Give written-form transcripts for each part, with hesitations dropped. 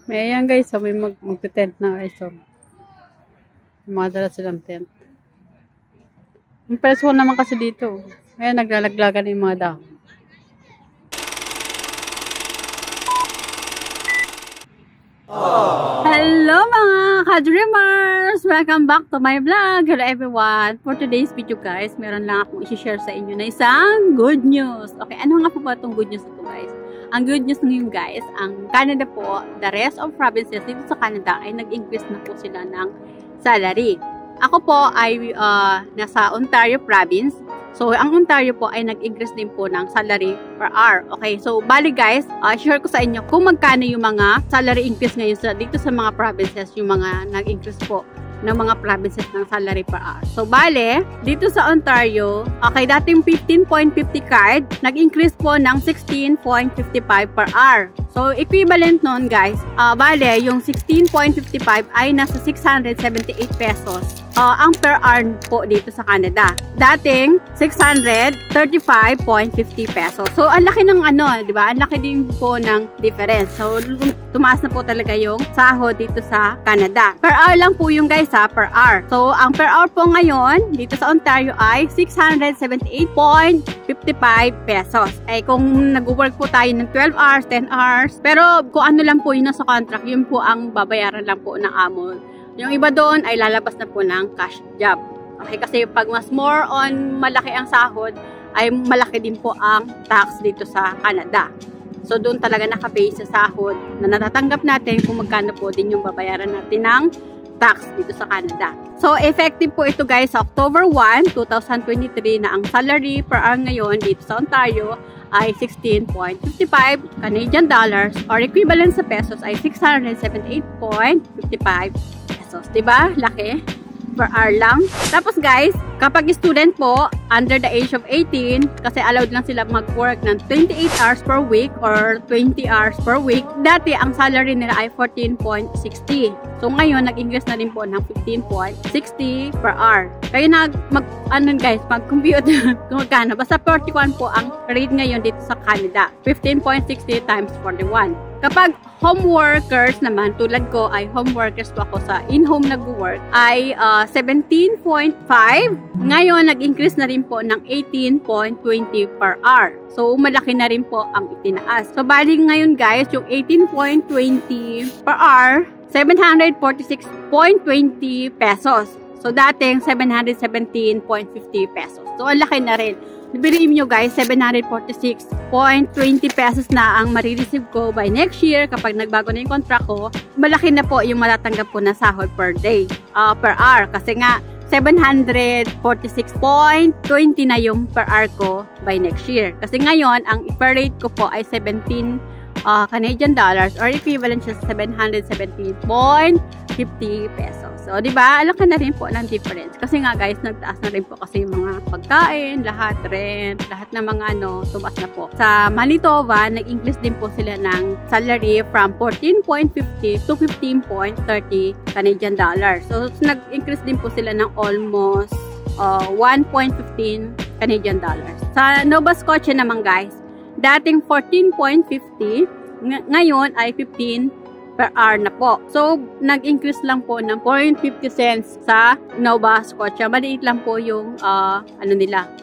May ayan guys, so may magte-tent na guys. So, mga dala silang tent. Ang presko naman kasi dito. Ayan, naglalaglagan yung mga dahon. Hello mga ka-dreamers! Welcome back to my vlog! Hello everyone! For today's video guys, meron lang akong i-share sa inyo na isang good news. Okay, ano nga po ba itong good news ito guys? Ang good news ngayon guys, ang Canada po, the rest of provinces dito sa Canada ay nag-increase na po sila ng salary. Ako po ay nasa Ontario province. So, ang Ontario po ay nag-increase din po ng salary per hour. Okay, so bali guys, share ko sa inyo kung magkano yung mga salary increase ngayon dito sa mga provinces, yung mga nag-increase po ng mga provinces ng salary per hour. So, bale, dito sa Ontario, okay, dating 15.50 card, nag-increase po ng 16.55 per hour. So, equivalent nun guys, bale, yung 16.55 ay nasa 678 pesos. Ang per hour po dito sa Canada. Dating 635.50 pesos. So, ang laki ng di ba? Ang laki din po ng difference. So, tumaas na po talaga yung sahod dito sa Canada. Per hour lang po yung guys per hour. So, ang per hour po ngayon dito sa Ontario ay 678.55 pesos. Ay kung nag-work po tayo ng 12 hours, 10 hours, pero kung ano lang po yun sa contract, yun po ang babayaran lang po ng amo. Yung iba doon ay lalabas na po ng cash job. Okay, kasi pag mas more on malaki ang sahod, ay malaki din po ang tax dito sa Canada. So doon talaga nakabase sa sahod na natatanggap natin kung magkano po din yung babayaran natin ng tax dito sa Canada. So effective po ito guys sa October 1, 2023 na ang salary per hour ngayon dito sa Ontario ay 16.55 Canadian dollars or equivalent sa pesos ay 678.55 pesos. Diba? Laki. Per hour lang. Tapos guys, kapag student po, under the age of 18, kasi allowed lang sila mag-work ng 28 hours per week or 20 hours per week, dati ang salary nila ay 14.60. So ngayon, nag-increase na rin po ng 15.60 per hour. Kaya mag-compute kung magkano. Basta 41 po ang rate ngayon dito sa Canada. 15.60 times 41. Kapag home workers naman, tulad ko ay home workers po ako sa in-home nag-work, ay 17.5. Ngayon, nag-increase na rin po ng 18.20 per hour. So, malaki na rin po ang itinaas. So, bali ngayon guys, yung 18.20 per hour, 746.20 pesos. So, dating 717.50 pesos. So, ang laki na rin. Believe nyo guys, 746.20 pesos na ang marireceive ko by next year kapag nagbago na yung contract ko. Malaki na po yung matatanggap ko na sahod per day, per hour. Kasi nga, 746.20 na yung per hour ko by next year. Kasi ngayon, ang per rate ko po ay 17 Canadian dollars or equivalent siya sa 717.50 pesos. So, di ba? Alaki na rin po ng difference. Kasi nga guys, nagtaas na rin po kasi yung mga pagkain, lahat, rent, lahat ng mga tumaas na po. Sa Manitoba, nag-increase din po sila ng salary from 14.50 to 15.30 Canadian dollars. So, nag-increase din po sila ng almost 1.15 Canadian dollars. Sa Nova Scotia naman guys, dating 14.50, ngayon ay 15 per hour na po. So, nag-increase lang po ng 0.50 cents sa Nova Scotia. Maliit lang po yung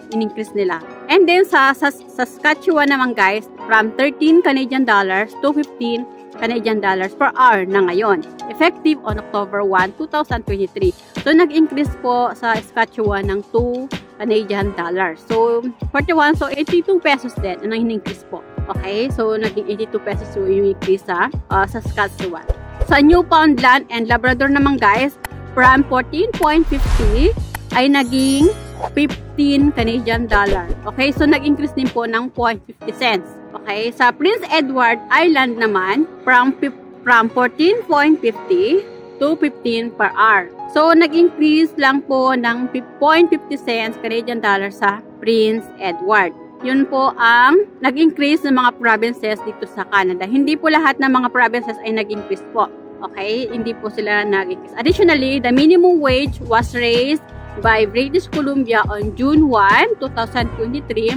in-increase nila. And then, sa Saskatchewan naman guys, from 13 Canadian dollars to 15 Canadian dollars per hour na ngayon. Effective on October 1, 2023. So, nag-increase po sa Saskatchewan ng 2 Canadian dollars. So, 41, so 82 pesos din ang in-increase po. Okay? So, naging 82 pesos yung increase sa Saskatchewan. Sa Newfoundland and Labrador naman guys, from 14.50 ay naging 15 Canadian dollar. Okay? So, nag-increase din po ng 0.50 cents. Okay? Sa Prince Edward Island naman, from 14.50 to 15 per hour. So, nag-increase lang po ng 0.50 cents Canadian dollar sa Prince Edward. Yun po ang nag-increase ng mga provinces dito sa Canada. Hindi po lahat ng mga provinces ay nag-increase po. Okay? Hindi po sila nag-increase. Additionally, the minimum wage was raised by British Columbia on June 1, 2023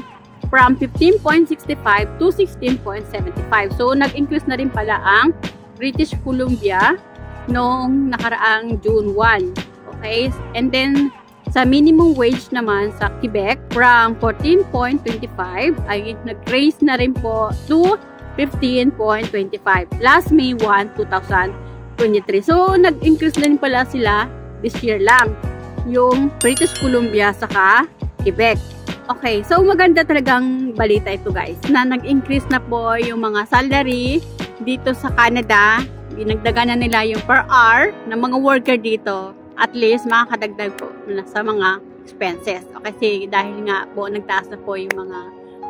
from 15.65 to 16.75. So, nag-increase na rin pala ang British Columbia noong nakaraang June 1. Okay? And then, sa minimum wage naman sa Quebec, from 14.25 ay nag-raise na rin po to 15.25 last May 1, 2023. So, nag-increase na rin pala sila this year lang. Yung British Columbia saka Quebec. Okay, so maganda talagang balita ito guys, na nag-increase na po yung mga salary dito sa Canada. Dinagdagan na nila yung per hour ng mga worker dito. At least makakadagdag po sa mga expenses. Okay, kasi dahil nga po nagtaas na po yung mga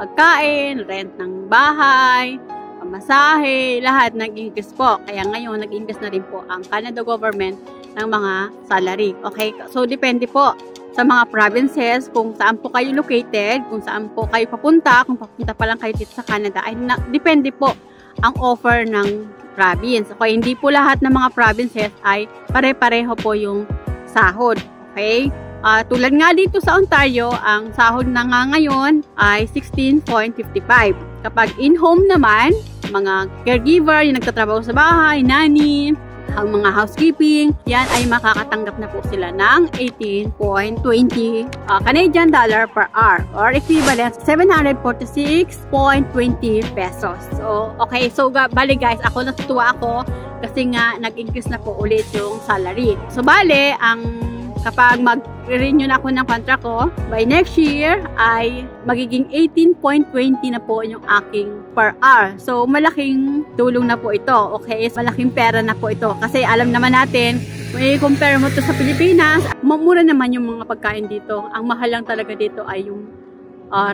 pagkain, rent ng bahay, pamasahe, lahat nag-increase po. Kaya ngayon nag-increase na rin po ang Canada government ng mga salary. Okay, so depende po sa mga provinces, kung saan po kayo located, kung saan po kayo papunta, kung papunta pa lang kayo dito sa Canada, ay depende po ang offer ng province. Okay, hindi po lahat ng mga provinces ay pare-pareho po yung sahod. Okay? Tulad nga dito sa Ontario, ang sahod na nga ngayon ay 16.55. Kapag in-home naman, mga caregiver, yung nagtatrabaho sa bahay, nanny, ang mga housekeeping, yan ay makakatanggap na po sila ng 18.20 Canadian dollar per hour or equivalent 746.20 pesos. So, okay. So, bali guys, natutuwa ako kasi nga nag-increase na po ulit yung salary. So, bali, kapag mag-renew na ako ng contract ko, by next year ay magiging 18.20 na po yung aking per hour. So, malaking tulong na po ito. Okay? Malaking pera na po ito. Kasi alam naman natin, kung i-compare mo to sa Pilipinas, mura naman yung mga pagkain dito. Ang mahal lang talaga dito ay yung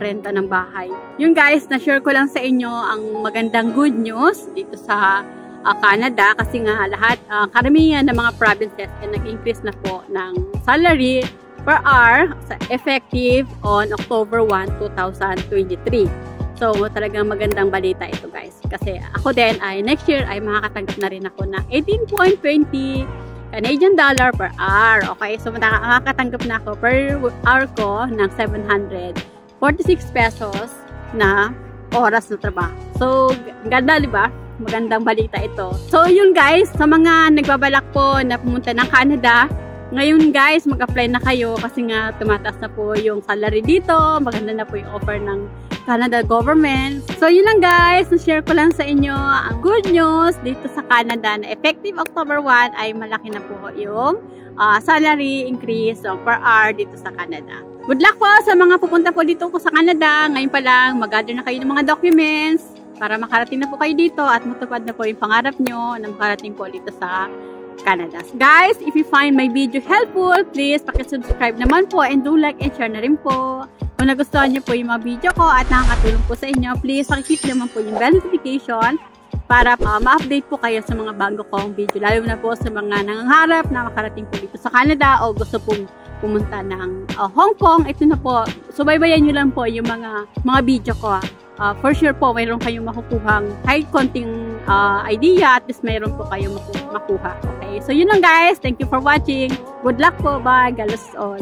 renta ng bahay. Yun guys, na-share ko lang sa inyo ang magandang good news dito sa Canada kasi nga lahat, karamihan ng mga provinces ay nag-increase na po ng salary per hour effective on October 1, 2023. So, talagang magandang balita ito guys. Kasi ako din ay next year ay makakatanggap na rin ako ng 18.20 Canadian dollar per hour. Okay, so makakatanggap na ako per hour ko ng 746 pesos na oras na trabaho. So, ganda, di ba? Magandang balita ito. So, yun guys, sa mga nagbabalak po na pumunta ng Canada, ngayon guys, mag-apply na kayo kasi nga tumataas na po yung salary dito. Maganda na po yung offer ng Canada government. So, yun lang guys, na-share ko lang sa inyo ang good news dito sa Canada na effective October 1 ay malaki na po yung salary increase per hour dito sa Canada. Good luck po sa mga pupunta po dito po sa Canada. Ngayon pa lang, mag-gather na kayo ng mga documents para makarating na po kayo dito at matupad na po yung pangarap nyo na makarating po dito sa Canada. Guys, if you find my video helpful, please pakisubscribe naman po and do like and share na rin po. Kung nagustuhan nyo po yung mga video ko at nakakatulong po sa inyo, please pakiclick naman po yung bell notification para ma-update po kayo sa mga bago kong video. Lalo na po sa mga nangangarap na makarating po dito sa Canada o gusto pong pumunta ng Hong Kong. Ito na po, subaybayan nyo lang po yung mga video ko. For sure po, mayroon kayong makukuhang kahit konting idea, at least mayroon po kayong makuha. Okay, so yun lang guys. Thank you for watching. Good luck po. Bye. God bless all.